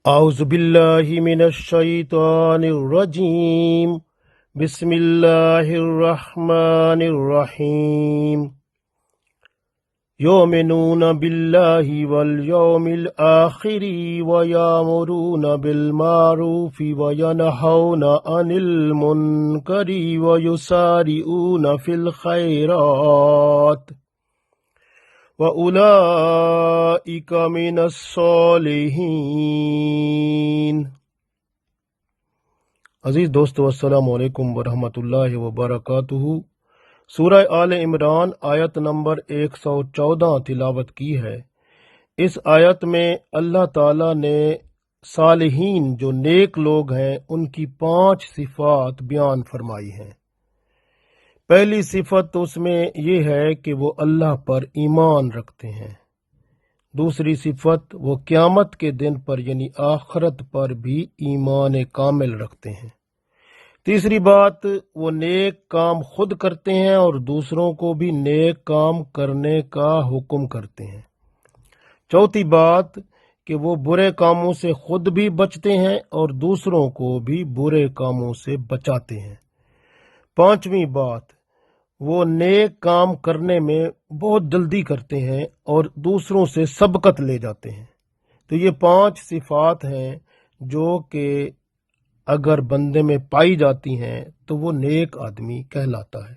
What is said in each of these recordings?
أعوذ بالله من الشيطان الرجيم. بسم الله الرحمن الرحيم. يؤمنون بالله واليوم الآخر ويأمرون بالمعروف وينهون عن المنكر ويسارعون في الخيرات وَأُولَئِكَ مِنَ الصَّالِحِينَ۔ عزیز دوستو، السلام علیکم ورحمۃ اللہ وبرکاتہ۔ سورہ آل عمران آیت نمبر 114 تلاوت کی ہے۔ اس آیت میں اللہ تعالیٰ نے صالحین جو نیک لوگ ہیں ان کی 5 صفات بیان فرمائی ہیں۔ پہلی صفت اس میں یہ ہے کہ وہ اللہ پر ایمان رکھتے ہیں۔ دوسری صفت وہ قیامت کے دن پر یعنی آخرت پر بھی ایمان کامل رکھتے ہیں۔ تیسری بات وہ نیک کام خود کرتے ہیں اور دوسروں کو بھی نیک کام کرنے کا حکم کرتے ہیں۔ چوتھی بات کہ وہ برے کاموں سے خود بھی بچتے ہیں اور دوسروں کو بھی برے کاموں سے بچاتے ہیں۔ پانچویں بات وہ نیک کام کرنے میں بہت جلدی کرتے ہیں اور دوسروں سے سبقت لے جاتے ہیں۔ تو یہ 5 صفات ہیں جو کہ اگر بندے میں پائی جاتی ہیں تو وہ نیک آدمی کہلاتا ہے۔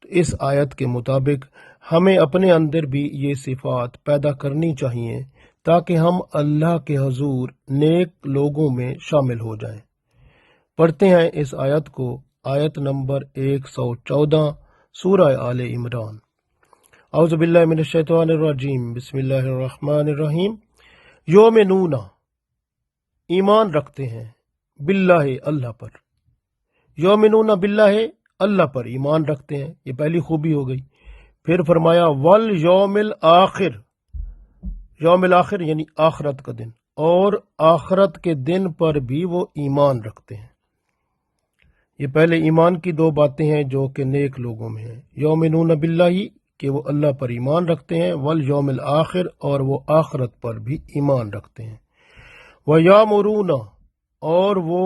تو اس آیت کے مطابق ہمیں اپنے اندر بھی یہ صفات پیدا کرنی چاہیے تاکہ ہم اللہ کے حضور نیک لوگوں میں شامل ہو جائیں۔ پڑھتے ہیں اس آیت کو، آیت نمبر 114 سورہ آل عمران۔ اعوذ باللہ من الشیطان الرجیم، بسم اللہ الرحمن الرحیم۔ یؤمنون ایمان رکھتے ہیں، باللہ اللہ پر۔ یؤمنون باللہ اللہ پر ایمان رکھتے ہیں، یہ پہلی خوبی ہو گئی۔ پھر فرمایا والیوم الآخر، یوم الآخر یعنی آخرت کا دن، اور آخرت کے دن پر بھی وہ ایمان رکھتے ہیں۔ یہ پہلے ایمان کی 2 باتیں ہیں جو کہ نیک لوگوں میں ہیں۔ یؤمنون باللہ کہ وہ اللہ پر ایمان رکھتے ہیں، والیوم الآخر اور وہ آخرت پر بھی ایمان رکھتے ہیں۔ ویامرون اور وہ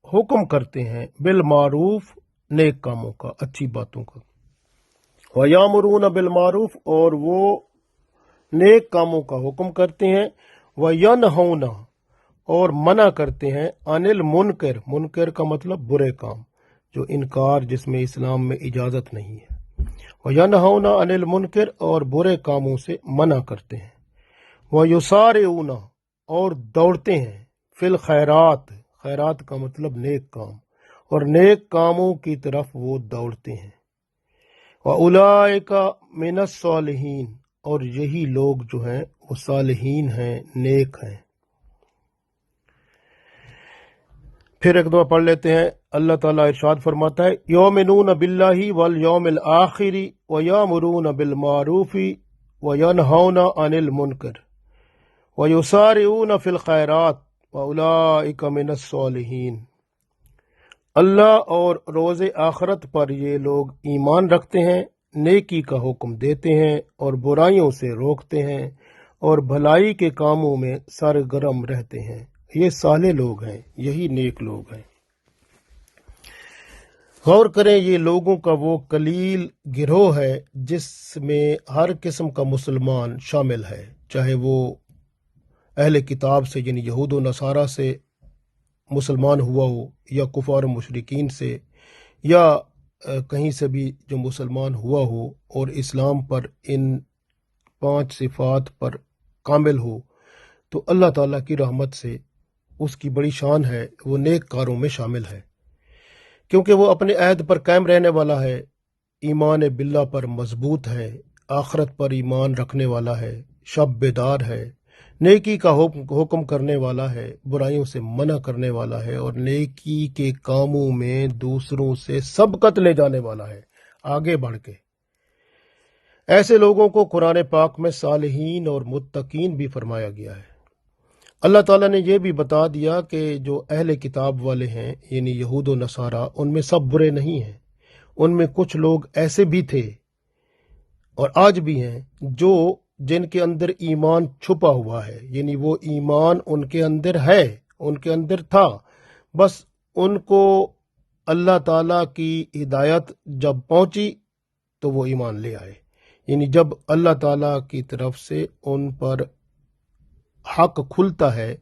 حکم کرتے ہیں، بالمعروف نیک کاموں کا، اچھی باتوں کا۔ ویامرون بالمعروف اور وہ نیک کاموں کا حکم کرتے ہیں۔ وینہون اور منع کرتے ہیں، عن المنکر، منکر کا مطلب برے کام، جو انکار جس میں اسلام میں اجازت نہیں ہے۔ وَيَنْهَوْنَ عَنِ الْمُنْكَرِ اور برے کاموں سے منع کرتے ہیں۔ وَيُسَارِعُونَ اور دوڑتے ہیں، فی الخیرات، خیرات کا مطلب نیک کام، اور نیک کاموں کی طرف وہ دوڑتے ہیں۔ وَأُولَئِكَ مِنَ الصَّالِحِينَ اور یہی لوگ جو ہیں وہ صالحین ہیں، نیک ہیں۔ پھر ایک دفعہ پڑھ لیتے ہیں۔ اللہ تعالیٰ ارشاد فرماتا ہے، یؤمنون باللہ والیوم الآخر ویامرون بالمعروف وینہون عن المنکر ویسارعون فی الخیرات واولئک من الصالحین۔ اللہ اور روز آخرت پر یہ لوگ ایمان رکھتے ہیں، نیکی کا حکم دیتے ہیں اور برائیوں سے روکتے ہیں اور بھلائی کے کاموں میں سرگرم رہتے ہیں۔ یہ صالح لوگ ہیں، یہی نیک لوگ ہیں۔ غور کریں، یہ لوگوں کا وہ قلیل گروہ ہے جس میں ہر قسم کا مسلمان شامل ہے، چاہے وہ اہل کتاب سے یعنی یہود و نصارہ سے مسلمان ہوا ہو، یا کفار و مشرکین سے، یا کہیں سے بھی جو مسلمان ہوا ہو اور اسلام پر ان 5 صفات پر کامل ہو، تو اللہ تعالیٰ کی رحمت سے اس کی بڑی شان ہے، وہ نیک کاروں میں شامل ہے، کیونکہ وہ اپنے عہد پر قائم رہنے والا ہے، ایمان باللہ پر مضبوط ہے، آخرت پر ایمان رکھنے والا ہے، شب بیدار ہے، نیکی کا حکم کرنے والا ہے، برائیوں سے منع کرنے والا ہے، اور نیکی کے کاموں میں دوسروں سے سبقت لے جانے والا ہے، آگے بڑھ کے۔ ایسے لوگوں کو قرآن پاک میں صالحین اور متقین بھی فرمایا گیا ہے۔ اللہ تعالیٰ نے یہ بھی بتا دیا کہ جو اہل کتاب والے ہیں یعنی یہود و نصارہ، ان میں سب برے نہیں ہیں، ان میں کچھ لوگ ایسے بھی تھے اور آج بھی ہیں جو جن کے اندر ایمان چھپا ہوا ہے، یعنی وہ ایمان ان کے اندر ہے، ان کے اندر تھا، بس ان کو اللہ تعالیٰ کی ہدایت جب پہنچی تو وہ ایمان لے آئے، یعنی جب اللہ تعالیٰ کی طرف سے ان پر حق کھلتا ہے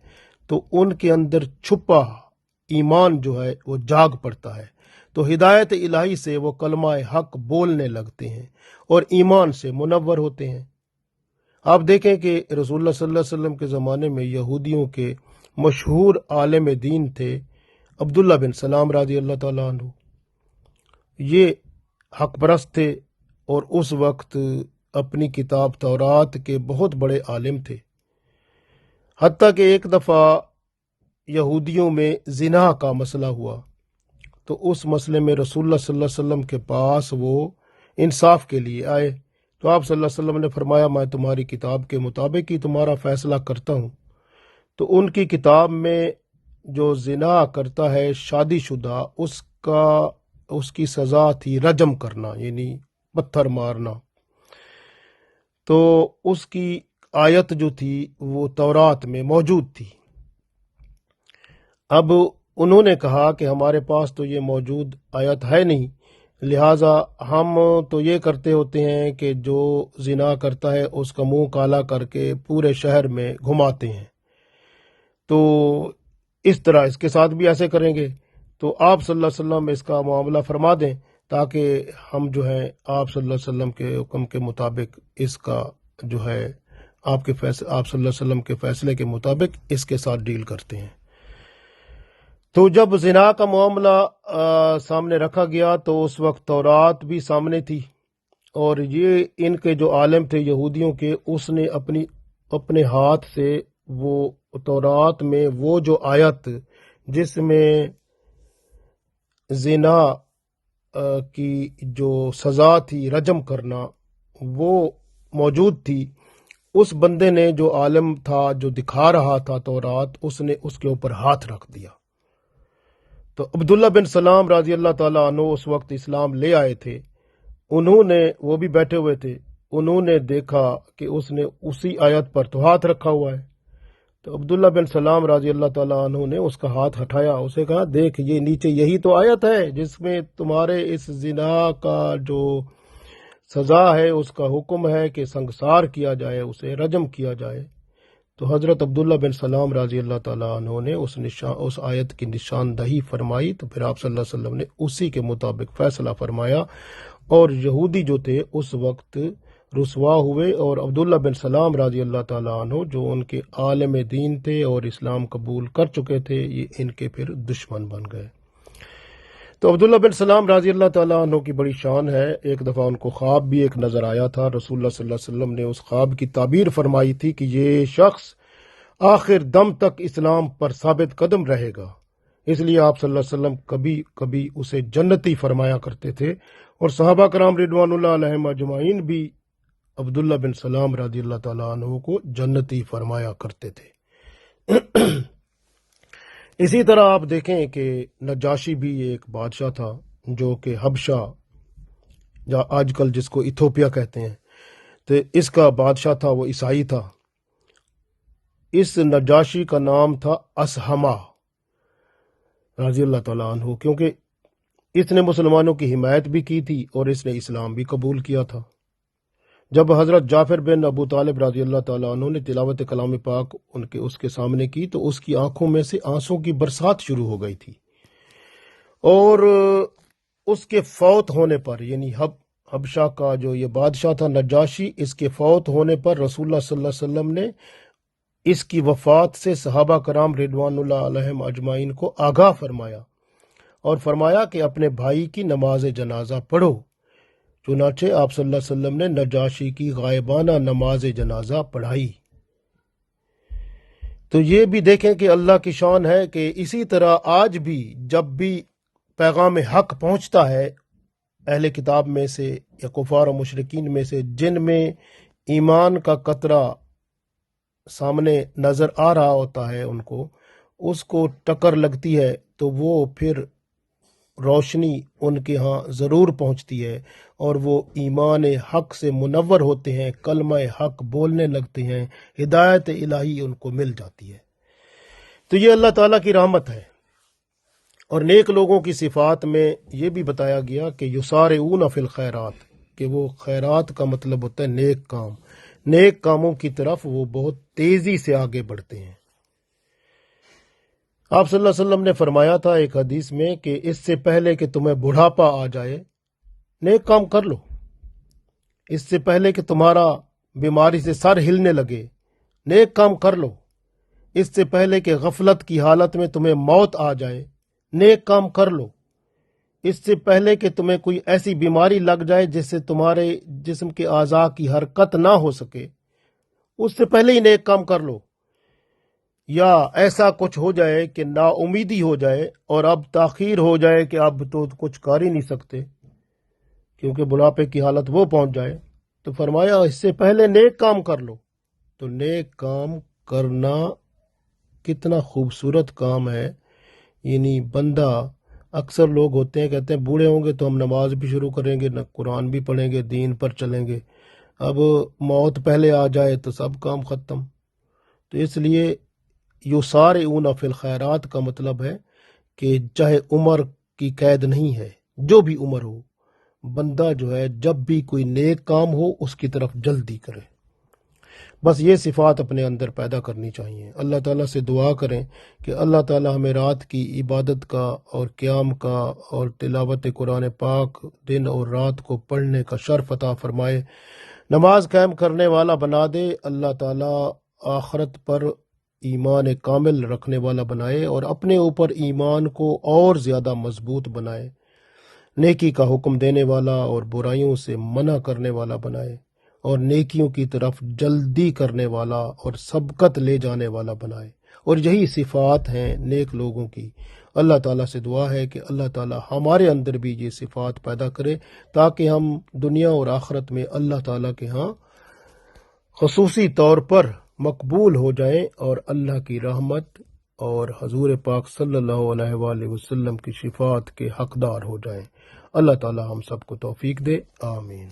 تو ان کے اندر چھپا ایمان جو ہے وہ جاگ پڑتا ہے، تو ہدایت الہی سے وہ کلمہ حق بولنے لگتے ہیں اور ایمان سے منور ہوتے ہیں۔ آپ دیکھیں کہ رسول اللہ صلی اللہ علیہ وسلم کے زمانے میں یہودیوں کے مشہور عالم دین تھے عبداللہ بن سلام رضی اللہ تعالیٰ عنہ۔ یہ حق پرست تھے اور اس وقت اپنی کتاب تورات کے بہت بڑے عالم تھے، حتیٰ کہ ایک دفعہ یہودیوں میں زنا کا مسئلہ ہوا تو اس مسئلے میں رسول اللہ صلی اللہ علیہ وسلم کے پاس وہ انصاف کے لیے آئے، تو آپ صلی اللہ علیہ وسلم نے فرمایا میں تمہاری کتاب کے مطابق ہی تمہارا فیصلہ کرتا ہوں۔ تو ان کی کتاب میں جو زنا کرتا ہے شادی شدہ، اس کی سزا تھی رجم کرنا، یعنی پتھر مارنا، تو اس کی آیت جو تھی وہ تورات میں موجود تھی۔ اب انہوں نے کہا کہ ہمارے پاس تو یہ موجود آیت ہے نہیں، لہٰذا ہم تو یہ کرتے ہوتے ہیں کہ جو زنا کرتا ہے اس کا منہ کالا کر کے پورے شہر میں گھماتے ہیں، تو اس طرح اس کے ساتھ بھی ایسے کریں گے، تو آپ صلی اللہ علیہ وسلم اس کا معاملہ فرما دیں تاکہ ہم جو ہے آپ صلی اللہ علیہ وسلم کے حکم کے مطابق اس کا جو ہے آپ صلی اللہ علیہ وسلم کے فیصلے کے مطابق اس کے ساتھ ڈیل کرتے ہیں۔ تو جب زنا کا معاملہ سامنے رکھا گیا تو اس وقت تورات بھی سامنے تھی، اور یہ ان کے جو عالم تھے یہودیوں کے، اس نے اپنے ہاتھ سے وہ تورات میں وہ جو آیت جس میں زنا کی جو سزا تھی رجم کرنا وہ موجود تھی، اس بندے نے جو عالم تھا جو دکھا رہا تھا تورات، اس نے اس کے اوپر ہاتھ رکھ دیا۔ تو عبداللہ بن سلام رضی اللہ تعالیٰ عنہ اس وقت اسلام لے آئے تھے، وہ بھی بیٹھے ہوئے تھے، انہوں نے دیکھا کہ اس نے اسی آیت پر تو ہاتھ رکھا ہوا ہے، تو عبداللہ بن سلام رضی اللہ تعالیٰ عنہ نے اس کا ہاتھ ہٹایا، اسے کہا دیکھ یہ نیچے یہی تو آیت ہے جس میں تمہارے اس زنا کا جو سزا ہے اس کا حکم ہے کہ سنگسار کیا جائے، اسے رجم کیا جائے۔ تو حضرت عبداللہ بن سلام رضی اللہ تعالیٰ عنہ نے اس آیت کی نشاندہی فرمائی، تو پھر آپ صلی اللہ علیہ وسلم نے اسی کے مطابق فیصلہ فرمایا، اور یہودی جو تھے اس وقت رسوا ہوئے، اور عبداللہ بن سلام رضی اللہ تعالیٰ عنہ جو ان کے عالم دین تھے اور اسلام قبول کر چکے تھے، یہ ان کے پھر دشمن بن گئے۔ تو عبداللہ بن سلام رضی اللہ تعالیٰ عنہ کی بڑی شان ہے، ایک دفعہ ان کو خواب بھی ایک نظر آیا تھا، رسول اللہ صلی اللہ علیہ وسلم نے اس خواب کی تعبیر فرمائی تھی کہ یہ شخص آخر دم تک اسلام پر ثابت قدم رہے گا، اس لیے آپ صلی اللہ علیہ وسلم کبھی کبھی اسے جنتی فرمایا کرتے تھے، اور صحابہ کرام رضوان اللہ علیہم اجمعین بھی عبداللہ بن سلام رضی اللہ تعالیٰ عنہ کو جنتی فرمایا کرتے تھے۔ اسی طرح آپ دیکھیں کہ نجاشی بھی ایک بادشاہ تھا جو کہ حبشہ یا آج کل جس کو ایتھوپیا کہتے ہیں، تو اس کا بادشاہ تھا، وہ عیسائی تھا۔ اس نجاشی کا نام تھا اسہمہ رضی اللہ تعالیٰ عنہ، کیونکہ اس نے مسلمانوں کی حمایت بھی کی تھی اور اس نے اسلام بھی قبول کیا تھا۔ جب حضرت جعفر بن ابو طالب رضی اللہ تعالیٰ عنہ نے تلاوت کلام پاک اس کے سامنے کی تو اس کی آنکھوں میں سے آنسوں کی برسات شروع ہو گئی تھی، اور اس کے فوت ہونے پر، یعنی حبشہ کا جو یہ بادشاہ تھا نجاشی، اس کے فوت ہونے پر رسول اللہ صلی اللہ علیہ وسلم نے اس کی وفات سے صحابہ کرام رضوان اللہ علیہم اجمعین کو آگاہ فرمایا، اور فرمایا کہ اپنے بھائی کی نماز جنازہ پڑھو۔ چنانچہ آپ صلی اللہ علیہ وسلم نے نجاشی کی غائبانہ نماز جنازہ پڑھائی۔ تو یہ بھی دیکھیں کہ اللہ کی شان ہے کہ اسی طرح آج بھی جب بھی پیغام حق پہنچتا ہے اہل کتاب میں سے یا کفار و مشرکین میں سے جن میں ایمان کا قطرہ سامنے نظر آ رہا ہوتا ہے، ان کو اس کو ٹکر لگتی ہے تو وہ پھر روشنی ان کے ہاں ضرور پہنچتی ہے اور وہ ایمان حق سے منور ہوتے ہیں، کلمہ حق بولنے لگتے ہیں، ہدایت الہی ان کو مل جاتی ہے۔ تو یہ اللہ تعالیٰ کی رحمت ہے۔ اور نیک لوگوں کی صفات میں یہ بھی بتایا گیا کہ یسارعون فی الخیرات، کہ وہ خیرات کا مطلب ہوتا ہے نیک کام، نیک کاموں کی طرف وہ بہت تیزی سے آگے بڑھتے ہیں۔ آپ صلی اللہ علیہ وسلم نے فرمایا تھا ایک حدیث میں کہ اس سے پہلے کہ تمہیں بڑھاپا آ جائے نیک کام کر لو، اس سے پہلے کہ تمہارا بیماری سے سر ہلنے لگے نیک کام کر لو، اس سے پہلے کہ غفلت کی حالت میں تمہیں موت آ جائے نیک کام کر لو، اس سے پہلے کہ تمہیں کوئی ایسی بیماری لگ جائے جس سے تمہارے جسم کے اعضاء کی حرکت نہ ہو سکے، اس سے پہلے ہی نیک کام کر لو، یا ایسا کچھ ہو جائے کہ نا امیدی ہو جائے اور اب تاخیر ہو جائے کہ اب تو کچھ کر ہی نہیں سکتے کیونکہ بڑھاپے کی حالت وہ پہنچ جائے، تو فرمایا اس سے پہلے نیک کام کر لو۔ تو نیک کام کرنا کتنا خوبصورت کام ہے، یعنی بندہ، اکثر لوگ ہوتے ہیں کہتے ہیں بوڑھے ہوں گے تو ہم نماز بھی شروع کریں گے، نہ قرآن بھی پڑھیں گے، دین پر چلیں گے، اب موت پہلے آ جائے تو سب کام ختم۔ تو اس لیے یسارعون فی الخیرات کا مطلب ہے کہ چاہے عمر کی قید نہیں ہے، جو بھی عمر ہو، بندہ جو ہے جب بھی کوئی نیک کام ہو اس کی طرف جلدی کرے۔ بس یہ صفات اپنے اندر پیدا کرنی چاہیے۔ اللہ تعالیٰ سے دعا کریں کہ اللہ تعالیٰ ہمیں رات کی عبادت کا اور قیام کا اور تلاوت قرآن پاک دن اور رات کو پڑھنے کا شرف عطا فرمائے، نماز قائم کرنے والا بنا دے، اللہ تعالیٰ آخرت پر ایمان کامل رکھنے والا بنائے اور اپنے اوپر ایمان کو اور زیادہ مضبوط بنائے، نیکی کا حکم دینے والا اور برائیوں سے منع کرنے والا بنائے، اور نیکیوں کی طرف جلدی کرنے والا اور سبقت لے جانے والا بنائے۔ اور یہی صفات ہیں نیک لوگوں کی۔ اللہ تعالیٰ سے دعا ہے کہ اللہ تعالیٰ ہمارے اندر بھی یہ صفات پیدا کرے تاکہ ہم دنیا اور آخرت میں اللہ تعالیٰ کے ہاں خصوصی طور پر مقبول ہو جائیں اور اللہ کی رحمت اور حضور پاک صلی اللہ علیہ وآلہ وسلم کی شفاعت کے حقدار ہو جائیں۔ اللہ تعالیٰ ہم سب کو توفیق دے، آمین۔